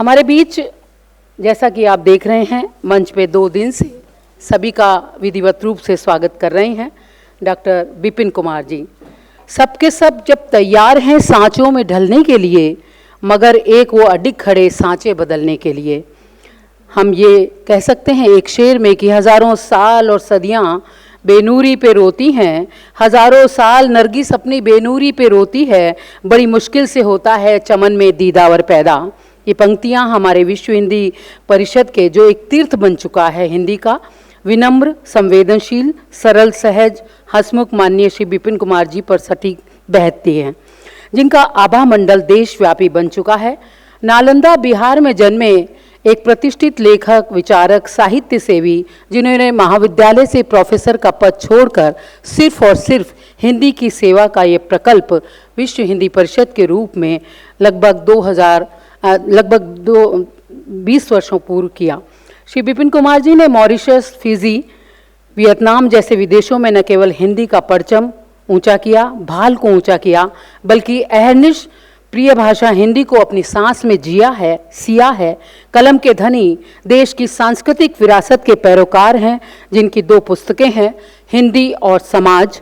हमारे बीच जैसा कि आप देख रहे हैं मंच पे 2 दिन से सभी का विधिवत रूप से स्वागत कर रहे हैं डॉक्टर विपिन कुमार जी। सबके सब जब तैयार हैं सांचों में ढलने के लिए, मगर एक वो अडिग खड़े सांचे बदलने के लिए। हम ये कह सकते हैं एक शेर में कि हज़ारों साल और सदियां बेनूरी पे रोती हैं, हज़ारों साल नरगिस अपनी बेनूरी पे रोती है, बड़ी मुश्किल से होता है चमन में दीदावर पैदा। ये पंक्तियां हमारे विश्व हिंदी परिषद के जो एक तीर्थ बन चुका है हिंदी का, विनम्र, संवेदनशील, सरल, सहज, हंसमुख माननीय श्री विपिन कुमार जी पर सटीक बहती हैं, जिनका आभा मंडल देशव्यापी बन चुका है। नालंदा बिहार में जन्मे एक प्रतिष्ठित लेखक, विचारक, साहित्य सेवी, जिन्होंने महाविद्यालय से प्रोफेसर का पद छोड़कर सिर्फ और सिर्फ हिंदी की सेवा का ये प्रकल्प विश्व हिंदी परिषद के रूप में लगभग 20 वर्षों पूर्व किया। श्री विपिन कुमार जी ने मॉरिशस, फिजी, वियतनाम जैसे विदेशों में न केवल हिंदी का परचम ऊंचा किया, भाल को ऊंचा किया, बल्कि अहर्निश प्रिय भाषा हिंदी को अपनी सांस में जिया है, सिया है। कलम के धनी देश की सांस्कृतिक विरासत के पैरोकार हैं, जिनकी 2 पुस्तकें हैं, हिंदी और समाज,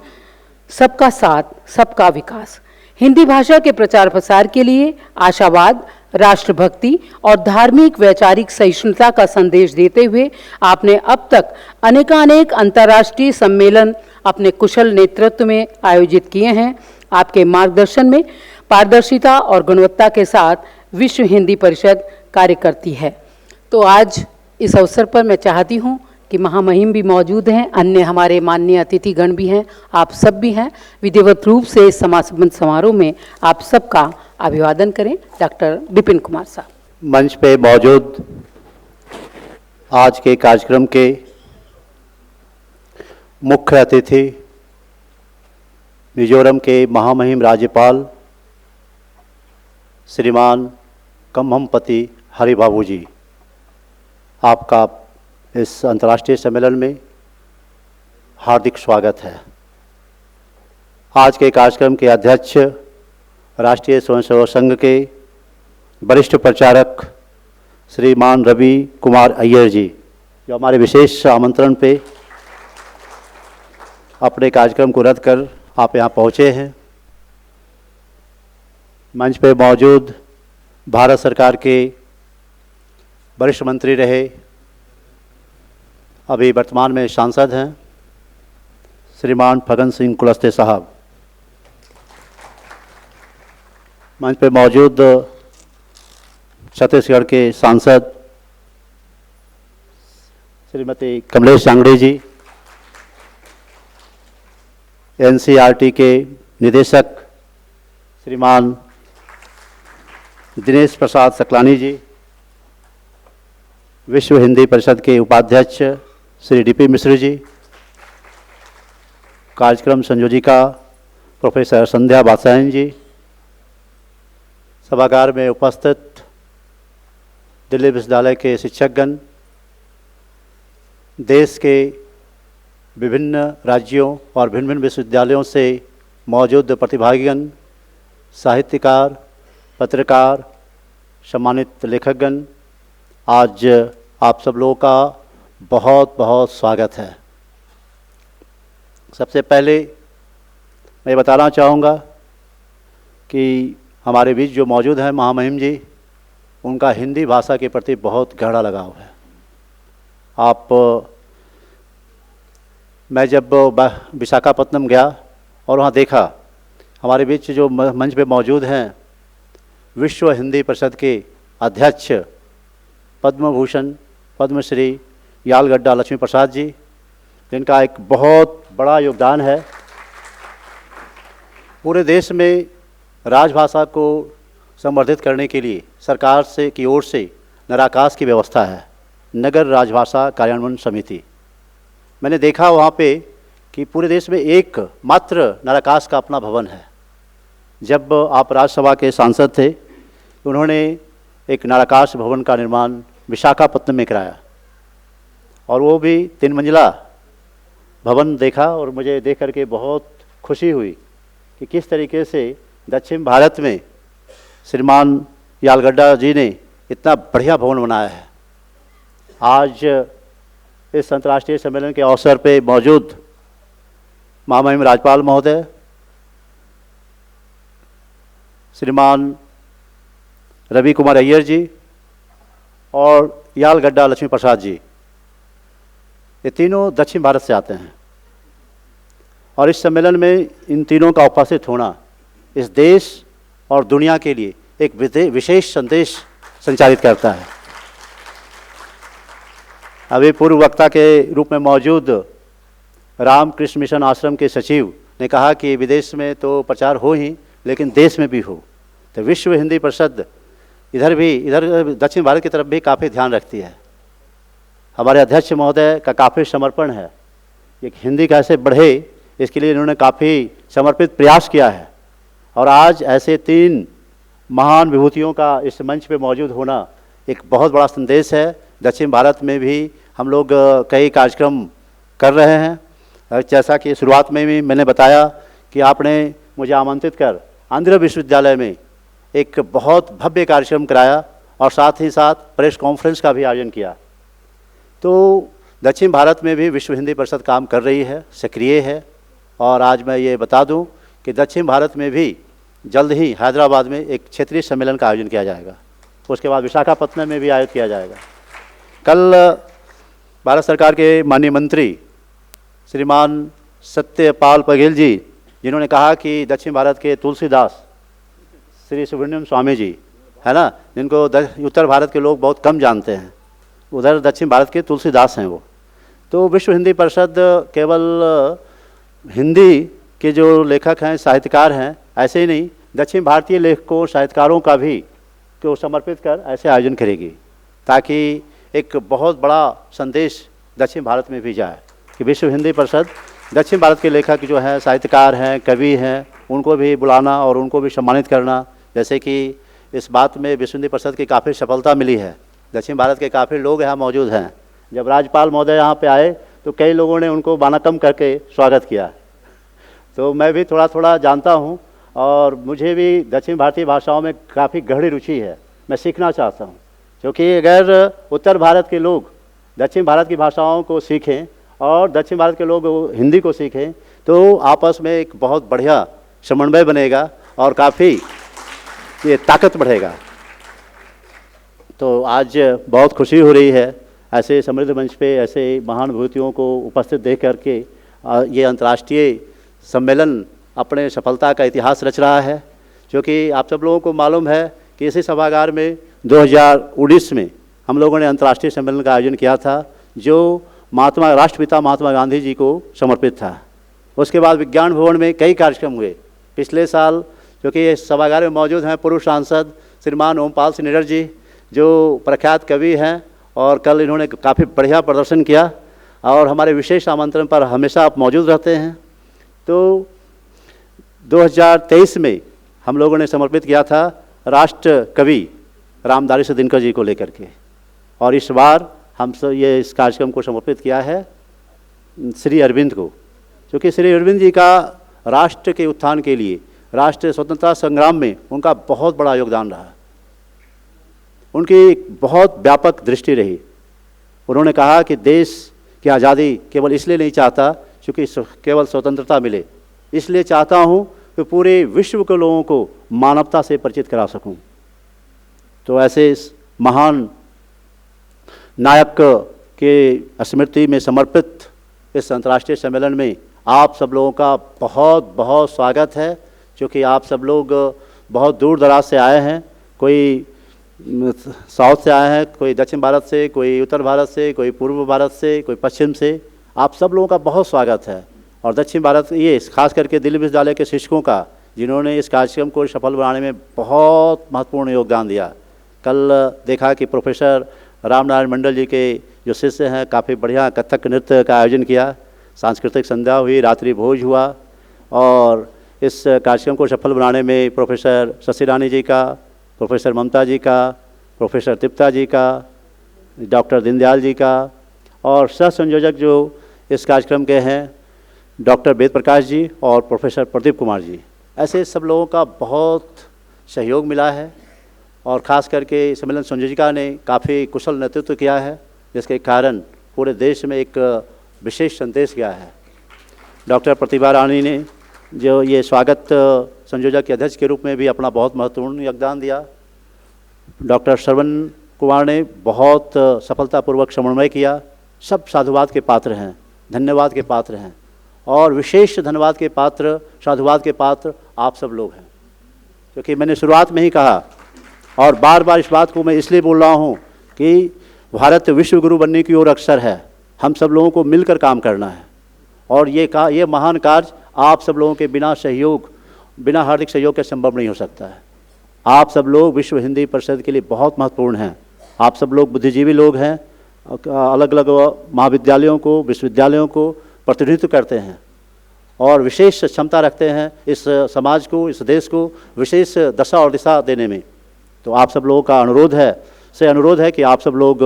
सबका साथ, सबका विकास। हिंदी भाषा के प्रचार प्रसार के लिए आशावाद, राष्ट्रभक्ति और धार्मिक वैचारिक सहिष्णुता का संदेश देते हुए आपने अब तक अनेकानेक अंतर्राष्ट्रीय सम्मेलन अपने कुशल नेतृत्व में आयोजित किए हैं। आपके मार्गदर्शन में पारदर्शिता और गुणवत्ता के साथ विश्व हिंदी परिषद कार्य करती है। तो आज इस अवसर पर मैं चाहती हूँ कि महामहिम भी मौजूद हैं, अन्य हमारे माननीय अतिथिगण भी हैं, आप सब भी हैं। विधिवत रूप से इस समापन समारोह में आप सबका अभिवादन करें। डॉक्टर विपिन कुमार साहब। मंच पे मौजूद आज के कार्यक्रम के मुख्य अतिथि मिजोरम के महामहिम राज्यपाल श्रीमान कम्हमपति हरिबाबू जी, आपका इस अंतर्राष्ट्रीय सम्मेलन में हार्दिक स्वागत है। आज के कार्यक्रम के अध्यक्ष राष्ट्रीय स्वयंसेवक संघ के वरिष्ठ प्रचारक श्रीमान रवि कुमार अय्यर जी, जो हमारे विशेष आमंत्रण पे अपने कार्यक्रम को रद्द कर आप यहाँ पहुँचे हैं। मंच पे मौजूद भारत सरकार के वरिष्ठ मंत्री रहे, अभी वर्तमान में सांसद हैं, श्रीमान फग्गन सिंह कुलस्ते साहब। मंच पे मौजूद छत्तीसगढ़ के सांसद श्रीमती कमलेश सांगड़े जी, एनसीईआरटी के निदेशक श्रीमान दिनेश प्रसाद सकलानी जी, विश्व हिंदी परिषद के उपाध्यक्ष श्री डीपी मिश्र जी, कार्यक्रम संयोजिका प्रोफेसर संध्या बादशाहन जी, सभागार में उपस्थित दिल्ली विश्वविद्यालय के शिक्षकगण, देश के विभिन्न राज्यों और भिन्न भिन्न विश्वविद्यालयों से मौजूद प्रतिभागीगण, साहित्यकार, पत्रकार, सम्मानित लेखकगण, आज आप सब लोगों का बहुत बहुत स्वागत है। सबसे पहले मैं बताना चाहूँगा कि हमारे बीच जो मौजूद हैं महामहिम जी, उनका हिंदी भाषा के प्रति बहुत गहरा लगाव है। मैं जब विशाखापत्तनम गया और वहाँ देखा, हमारे बीच जो मंच पे मौजूद हैं विश्व हिंदी परिषद के अध्यक्ष पद्म भूषण पद्मश्री यालगड्डा लक्ष्मी प्रसाद जी, जिनका एक बहुत बड़ा योगदान है। पूरे देश में राजभाषा को संवर्धित करने के लिए सरकार की ओर से नराकास की व्यवस्था है, नगर राजभाषा कार्यान्वयन समिति। मैंने देखा वहाँ पे कि पूरे देश में एक मात्र नराकास का अपना भवन है। जब आप राज्यसभा के सांसद थे तो उन्होंने एक नराकास भवन का निर्माण विशाखापत्तनम में कराया, और वो भी 3 मंजिला भवन देखा, और मुझे देख करके बहुत खुशी हुई कि किस तरीके से दक्षिण भारत में श्रीमान यालगड्डा जी ने इतना बढ़िया भवन बनाया है। आज इस अंतर्राष्ट्रीय सम्मेलन के अवसर पे मौजूद महामहिम राज्यपाल महोदय श्रीमान रवि कुमार अय्यर जी और यालगड्डा लक्ष्मी प्रसाद जी, ये तीनों दक्षिण भारत से आते हैं और इस सम्मेलन में इन तीनों का उपस्थित होना इस देश और दुनिया के लिए एक विशेष संदेश संचारित करता है। अभी पूर्व वक्ता के रूप में मौजूद रामकृष्ण मिशन आश्रम के सचिव ने कहा कि विदेश में तो प्रचार हो ही, लेकिन देश में भी हो। तो विश्व हिंदी परिषद इधर दक्षिण भारत की तरफ भी काफ़ी ध्यान रखती है। हमारे अध्यक्ष महोदय का काफ़ी समर्पण है, एक हिंदी कैसे बढ़े इसके लिए इन्होंने काफ़ी समर्पित प्रयास किया है। और आज ऐसे 3 महान विभूतियों का इस मंच पे मौजूद होना एक बहुत बड़ा संदेश है। दक्षिण भारत में भी हम लोग कई कार्यक्रम कर रहे हैं। जैसा कि शुरुआत में भी मैंने बताया कि आपने मुझे आमंत्रित कर आंध्र विश्वविद्यालय में एक बहुत भव्य कार्यक्रम कराया और साथ ही साथ प्रेस कॉन्फ्रेंस का भी आयोजन किया। तो दक्षिण भारत में भी विश्व हिंदी परिषद काम कर रही है, सक्रिय है। और आज मैं ये बता दूं कि दक्षिण भारत में भी जल्द ही हैदराबाद में एक क्षेत्रीय सम्मेलन का आयोजन किया जाएगा। उसके बाद विशाखापत्तनम में भी आयोजित किया जाएगा। कल भारत सरकार के माननीय मंत्री श्रीमान सत्यपाल बघेल जी, जिन्होंने कहा कि दक्षिण भारत के तुलसीदास श्री सुब्रमण्यम स्वामी जी है ना, जिनको उत्तर भारत के लोग बहुत कम जानते हैं, उधर दक्षिण भारत के तुलसीदास हैं वो। तो विश्व हिंदी परिषद केवल हिंदी के जो लेखक हैं, साहित्यकार हैं, ऐसे ही नहीं, दक्षिण भारतीय लेखकों साहित्यकारों का भी को समर्पित कर ऐसे आयोजन करेगी, ताकि एक बहुत बड़ा संदेश दक्षिण भारत में भी जाए कि विश्व हिंदी परिषद दक्षिण भारत के लेखक जो हैं, साहित्यकार हैं, कवि हैं, उनको भी बुलाना और उनको भी सम्मानित करना। जैसे कि इस बात में विश्व हिंदी परिषद की काफ़ी सफलता मिली है। दक्षिण भारत के काफ़ी लोग यहाँ मौजूद हैं। जब राज्यपाल महोदय यहाँ पे आए तो कई लोगों ने उनको बानाकम करके स्वागत किया। तो मैं भी थोड़ा थोड़ा जानता हूँ और मुझे भी दक्षिण भारतीय भाषाओं में काफ़ी गहरी रुचि है, मैं सीखना चाहता हूँ। क्योंकि अगर उत्तर भारत के लोग दक्षिण भारत की भाषाओं को सीखें और दक्षिण भारत के लोग हिंदी को सीखें तो आपस में एक बहुत बढ़िया समन्वय बनेगा और काफ़ी ये ताकत बढ़ेगा। तो आज बहुत खुशी हो रही है ऐसे समृद्ध मंच पे ऐसे महान विभूतियों को उपस्थित देख करके। ये अंतर्राष्ट्रीय सम्मेलन अपने सफलता का इतिहास रच रहा है। क्योंकि आप सब लोगों को मालूम है कि इसी सभागार में 2019 में हम लोगों ने अंतर्राष्ट्रीय सम्मेलन का आयोजन किया था, जो राष्ट्रपिता महात्मा गांधी जी को समर्पित था। उसके बाद विज्ञान भवन में कई कार्यक्रम हुए। पिछले साल क्योंकि इस सभागार में मौजूद हैं पूर्व सांसद श्रीमान ओमपाल सिंह निडर जी, जो प्रख्यात कवि हैं, और कल इन्होंने काफ़ी बढ़िया प्रदर्शन किया और हमारे विशेष आमंत्रण पर हमेशा आप मौजूद रहते हैं। तो 2023 में हम लोगों ने समर्पित किया था राष्ट्र कवि रामधारी दिनकर जी को लेकर के, और इस बार हम सब ये इस कार्यक्रम को समर्पित किया है श्री अरविंद को, क्योंकि श्री अरविंद जी का राष्ट्र के उत्थान के लिए, राष्ट्रीय स्वतंत्रता संग्राम में उनका बहुत बड़ा योगदान रहा। उनकी एक बहुत व्यापक दृष्टि रही। उन्होंने कहा कि देश की आज़ादी केवल इसलिए नहीं चाहता क्योंकि केवल स्वतंत्रता मिले, इसलिए चाहता हूँ कि पूरे विश्व के लोगों को मानवता से परिचित करा सकूँ। तो ऐसे इस महान नायक के स्मृति में समर्पित इस अंतर्राष्ट्रीय सम्मेलन में आप सब लोगों का बहुत बहुत स्वागत है। क्योंकि आप सब लोग बहुत दूर दराज से आए हैं, कोई साउथ से आए हैं, कोई दक्षिण भारत से, कोई उत्तर भारत से, कोई पूर्व भारत से, कोई पश्चिम से। आप सब लोगों का बहुत स्वागत है। और दक्षिण भारत ये खास करके दिल्ली विश्वविद्यालय के शिक्षकों का, जिन्होंने इस कार्यक्रम को सफल बनाने में बहुत महत्वपूर्ण योगदान दिया। कल देखा कि प्रोफेसर रामनारायण मंडल जी के जो शिष्य हैं, काफ़ी बढ़िया कथक नृत्य का आयोजन किया, सांस्कृतिक संध्या हुई, रात्रि भोज हुआ। और इस कार्यक्रम को सफल बनाने में प्रोफेसर शशि रानी जी का, प्रोफेसर ममता जी का, प्रोफेसर तृप्ता जी का, डॉक्टर दीनदयाल जी का, और सह संयोजक जो इस कार्यक्रम के हैं डॉक्टर वेद प्रकाश जी और प्रोफेसर प्रदीप कुमार जी, ऐसे सब लोगों का बहुत सहयोग मिला है। और ख़ास करके सम्मेलन संयोजिका ने काफ़ी कुशल नेतृत्व किया है, जिसके कारण पूरे देश में एक विशेष संदेश गया है। डॉक्टर प्रतिभा रानी ने जो ये स्वागत संयोजक के अध्यक्ष के रूप में भी अपना बहुत महत्वपूर्ण योगदान दिया। डॉक्टर श्रवण कुमार ने बहुत सफलतापूर्वक समन्वय किया। सब साधुवाद के पात्र हैं, धन्यवाद के पात्र हैं, और विशेष धन्यवाद के पात्र, साधुवाद के पात्र आप सब लोग हैं। क्योंकि मैंने शुरुआत में ही कहा और बार बार इस बात को मैं इसलिए बोल रहा हूँ कि भारत विश्व गुरु बनने की ओर अग्रसर है। हम सब लोगों को मिलकर काम करना है, और ये महान कार्य आप सब लोगों के बिना सहयोग, बिना हार्दिक सहयोग के संभव नहीं हो सकता है। आप सब लोग विश्व हिंदी परिषद के लिए बहुत महत्वपूर्ण हैं। आप सब लोग बुद्धिजीवी लोग हैं, अलग अलग महाविद्यालयों को, विश्वविद्यालयों को प्रतिनिधित्व करते हैं और विशेष क्षमता रखते हैं इस समाज को, इस देश को विशेष दशा और दिशा देने में। तो आप सब लोगों का अनुरोध है कि आप सब लोग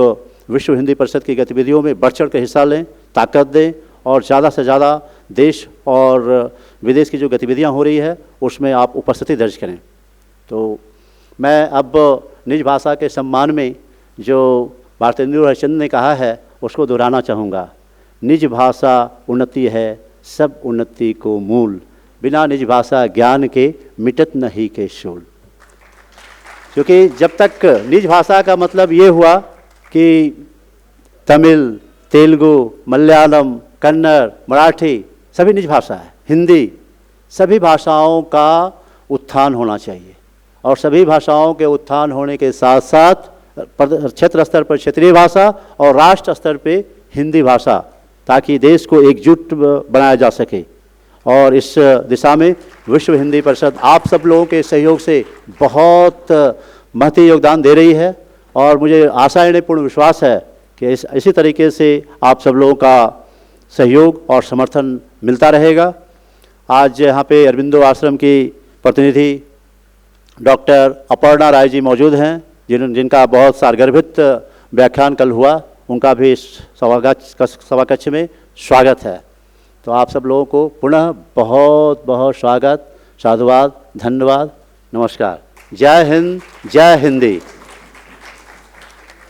विश्व हिंदी परिषद की गतिविधियों में बढ़ चढ़ कर हिस्सा लें, ताकत दें, और ज़्यादा से ज़्यादा देश और विदेश की जो गतिविधियां हो रही है उसमें आप उपस्थिति दर्ज करें। तो मैं अब निज भाषा के सम्मान में जो भारतेंदु हरिश्चंद्र ने कहा है उसको दोहराना चाहूँगा। निज भाषा उन्नति है, सब उन्नति को मूल, बिना निज भाषा ज्ञान के मिटत नहीं के शूल। क्योंकि जब तक निज भाषा का मतलब ये हुआ कि तमिल, तेलुगु, मलयालम, कन्नड़, मराठी सभी निज भाषा है, हिंदी, सभी भाषाओं का उत्थान होना चाहिए, और सभी भाषाओं के उत्थान होने के साथ साथ क्षेत्र स्तर पर क्षेत्रीय भाषा और राष्ट्र स्तर पे हिंदी भाषा, ताकि देश को एकजुट बनाया जा सके। और इस दिशा में विश्व हिंदी परिषद आप सब लोगों के सहयोग से बहुत महत्वपूर्ण योगदान दे रही है, और मुझे आशा है, पूर्ण विश्वास है कि इसी तरीके से आप सब लोगों का सहयोग और समर्थन मिलता रहेगा। आज यहाँ पे अरविंदो आश्रम की प्रतिनिधि डॉक्टर अपर्णा राय जी मौजूद हैं, जिनका बहुत सारगर्भित व्याख्यान कल हुआ, उनका भी इस सभाकक्ष में स्वागत है। तो आप सब लोगों को पुनः बहुत बहुत स्वागत, साधुवाद, धन्यवाद, नमस्कार। जय हिंद, जय हिंदी।